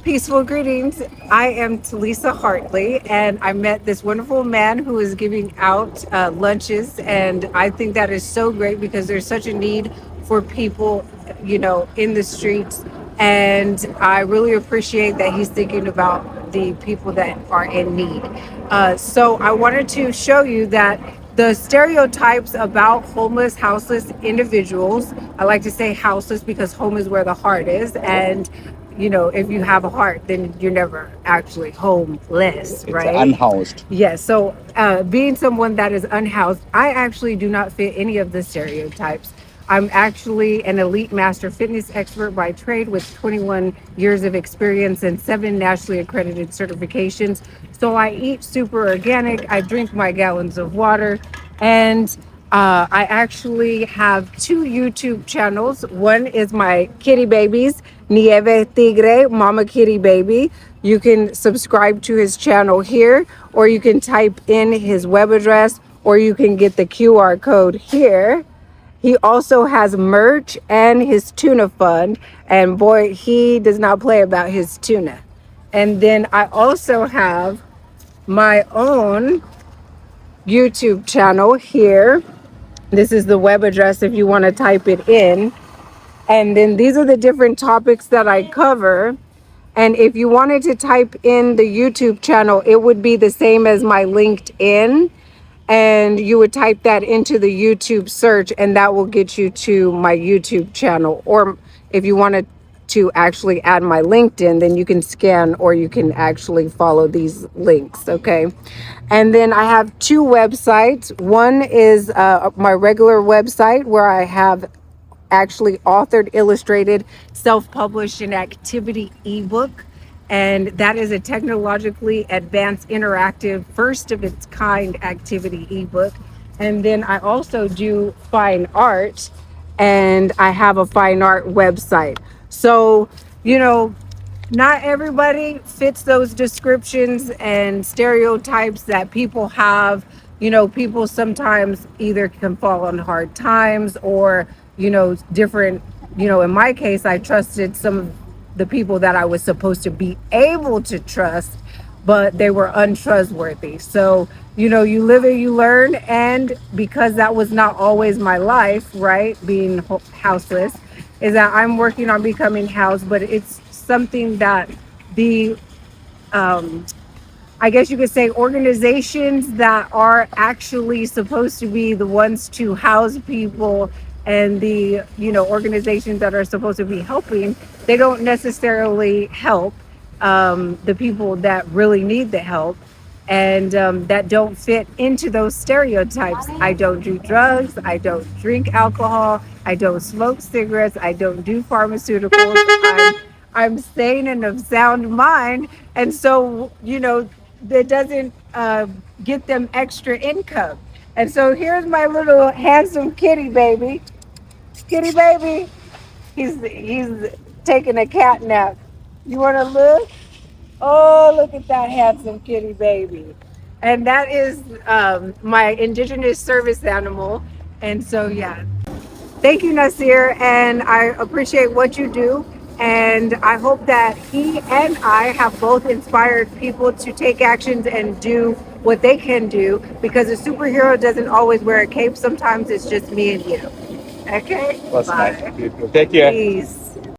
Peaceful greetings. I am Talisa Hartley, and I met this wonderful man who is giving out lunches. And I think that is so great because there's such a need for people, in the streets. And I really appreciate that he's thinking about the people that are in need. So I wanted to show you that the stereotypes about homeless, houseless individuals, I like to say houseless because home is where the heart is. And if you have a heart, then you're never actually homeless, It's right? unhoused. Yes. So, being someone that is unhoused, I actually do not fit any of the stereotypes. I'm actually an elite master fitness expert by trade with 21 years of experience and 7 nationally accredited certifications. So, I eat super organic, I drink my gallons of water, and I actually have 2 YouTube channels. One is my kitty babies, Nieve Tigre, Mama Kitty Baby. You can subscribe to his channel here, or you can type in his web address, or you can get the QR code here. He also has merch and his tuna fund. And boy, he does not play about his tuna. And then I also have my own YouTube channel here. This is the web address if you want to type it in. And then these are the different topics that I cover. And if you wanted to type in the YouTube channel, it would be the same as my LinkedIn. And you would type that into the YouTube search, and that will get you to my YouTube channel. Or if you wanted to actually add my LinkedIn, then you can scan or you can actually follow these links. Okay. And then I have 2 websites. One is my regular website where I have actually authored, illustrated, self-published an activity ebook. And that is a technologically advanced, interactive, first of its kind activity ebook. And then I also do fine art, and I have a fine art website. So, you know, not everybody fits those descriptions and stereotypes that people have. People sometimes either can fall on hard times or, different, in my case, I trusted some of the people that I was supposed to be able to trust, but they were untrustworthy. So, you live and you learn. And because that was not always my life, right? Being houseless, is that I'm working on becoming housed, but it's something that the I guess you could say organizations that are actually supposed to be the ones to house people, and the organizations that are supposed to be helping, they don't necessarily help the people that really need the help, and that don't fit into those stereotypes. I don't do drugs, I don't drink alcohol, I don't smoke cigarettes, I don't do pharmaceuticals. I'm sane and of sound mind. And so, that doesn't get them extra income. And so here's my little handsome kitty baby. Kitty baby, he's taking a cat nap. You want to look? Oh, look at that handsome kitty baby. And that is my indigenous service animal. And so, yeah, thank you, Nasir, and I appreciate what you do. And I hope that he and I have both inspired people to take actions and do what they can do, because a superhero doesn't always wear a cape. Sometimes it's just me and you. Okay? Was nice Bye. to meet you. Take care. Peace.